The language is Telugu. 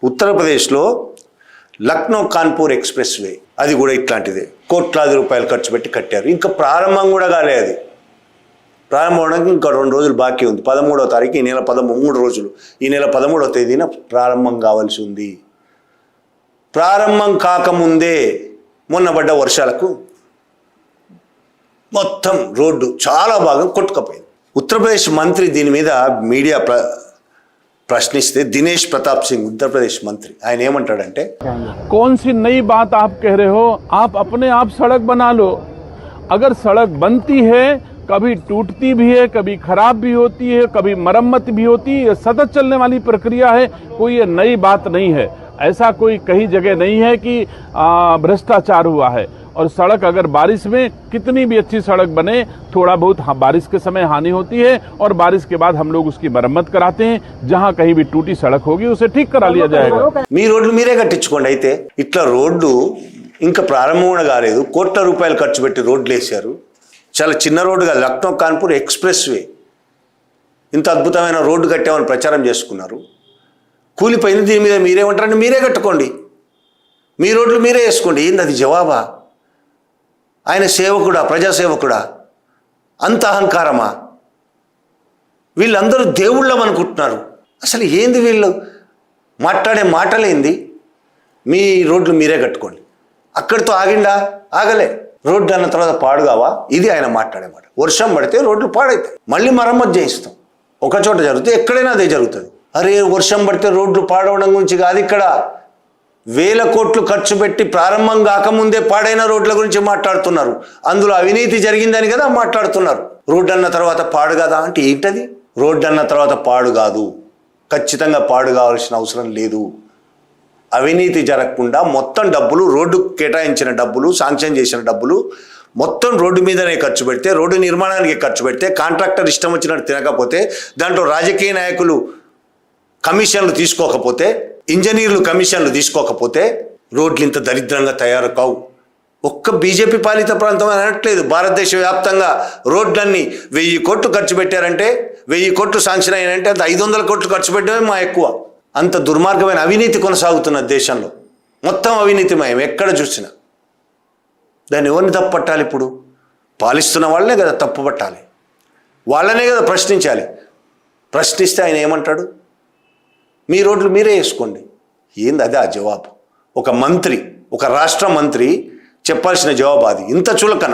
ఉత్తరప్రదేశ్లో లక్నో కాన్పూర్ ఎక్స్ప్రెస్ వే అది కూడా ఇట్లాంటిదే. కోట్లాది రూపాయలు ఖర్చు పెట్టి కట్టారు. ఇంకా ప్రారంభం కూడా కాలే. అది ప్రారంభం అవడానికి ఇంకా 2 రోజులు బాకీ ఉంది. 13వ తారీఖు, ఈ నెల 13 రోజులు, ఈ నెల 13వ తేదీన ప్రారంభం కావాల్సి ఉంది. ప్రారంభం కాకముందే మొన్న పడ్డ వర్షాలకు మొత్తం రోడ్డు చాలా భాగం కొట్టుకపోయింది. ఉత్తరప్రదేశ్ మంత్రి దీని మీద మీడియా ప్రశ్నిస్తే దినేష్ ప్రతాప్ సింగ్ उत्तर प्रदेश मंत्री ఆయన ఏమంటాడంటే, कौन सी नई बात आप कह रहे हो? आप अपने आप सड़क बना लो. अगर सड़क बनती है, कभी टूटती भी है, कभी खराब भी होती है, कभी मरम्मत भी होती है. ये सतत चलने वाली प्रक्रिया है, कोई ये नई बात नहीं है. ऐसा कोई कहीं जगह नहीं है कि भ्रष्टाचार हुआ है. और सड़क अगर बारिश में कितनी भी अच्छी सड़क बने, थोड़ा बहुत बारिश के समय हानि होती है और बारिश के बाद हम लोग उसकी मरम्मत कराते हैं. जहां कहीं भी टूटी सड़क होगी उसे ठीक करा लिया जाएगा. మీ రోడ్లు మీరే కట్టించుకోండి. అయితే ఇట్లా రోడ్డు ఇంకా ప్రారంభం కూడా కాలేదు, కోట్ల రూపాయలు ఖర్చు పెట్టి రోడ్లు వేశారు. చాలా చిన్న రోడ్డుగా లక్నో కాన్పూర్ ఎక్స్ప్రెస్ వే, ఇంత అద్భుతమైన రోడ్డు కట్టామని ప్రచారం చేసుకున్నారు. కూలిపోయింది. దీని మీద మీరేమంటారంటే మీరే కట్టుకోండి, మీ రోడ్లు మీరే వేసుకోండి. ఏంది అది జవాబా? ఆయన సేవకుడా, ప్రజాసేవకుడా? అంత అహంకారమా? వీళ్ళందరూ దేవుళ్ళం అనుకుంటున్నారు. అసలు ఏంది వీళ్ళు మాట్లాడే మాటలేంది? మీ రోడ్లు మీరే కట్టుకోండి. అక్కడితో ఆగిండా? ఆగలే. రోడ్డు అన్న తర్వాత పాడుగావా? ఇది ఆయన మాట్లాడే మాట. వర్షం పడితే రోడ్లు పాడైతాయి, మళ్ళీ మరమ్మతు చేయిస్తాం. ఒక చోట జరిగితే ఎక్కడైనా అదే జరుగుతుంది. అరే వర్షం పడితే రోడ్లు పాడవడం గురించి కాదు, ఇక్కడ వేల కోట్లు ఖర్చు పెట్టి ప్రారంభం కాకముందే పాడైన రోడ్ల గురించి మాట్లాడుతున్నారు. అందులో అవినీతి జరిగిందని కదా మాట్లాడుతున్నారు. రోడ్డు అన్న తర్వాత పాడు కాదా అంటే ఏంటది? రోడ్డు అన్న తర్వాత పాడు కాదు, ఖచ్చితంగా పాడు కావాల్సిన అవసరం లేదు. అవినీతి జరగకుండా మొత్తం డబ్బులు, రోడ్డు కేటాయించిన డబ్బులు, శాంక్షన్ చేసిన డబ్బులు మొత్తం రోడ్డు మీదనే ఖర్చు పెడితే, రోడ్డు నిర్మాణానికి ఖర్చు పెడితే, కాంట్రాక్టర్ ఇష్టం వచ్చినట్టు తినకపోతే, దాంట్లో రాజకీయ నాయకులు కమిషన్లు తీసుకోకపోతే, ఇంజనీర్లు కమిషన్లు తీసుకోకపోతే రోడ్లు ఇంత దరిద్రంగా తయారు కావు. ఒక్క బీజేపీ పాలిత ప్రాంతం అనట్లేదు, భారతదేశ వ్యాప్తంగా రోడ్లన్నీ 1000 కోట్లు ఖర్చు పెట్టారంటే, 1000 కోట్లు శాంక్షన్ అయినంటే అంత 500 కోట్లు ఖర్చు పెట్టడమే మా ఎక్కువ. అంత దుర్మార్గమైన అవినీతి కొనసాగుతున్న దేశంలో మొత్తం అవినీతిమయం ఎక్కడ చూసినా. దాన్ని ఎవరిని తప్పు పట్టాలి? ఇప్పుడు పాలిస్తున్న వాళ్ళనే కదా తప్పు పట్టాలి, వాళ్ళనే కదా ప్రశ్నించాలి. ప్రశ్నిస్తే ఆయన ఏమంటాడు? మీ రోడ్లు మీరే వేసుకోండి. ఏంది అదే ఆ జవాబు? ఒక మంత్రి, ఒక రాష్ట్ర మంత్రి చెప్పాల్సిన జవాబు అది. ఇంత చులకన.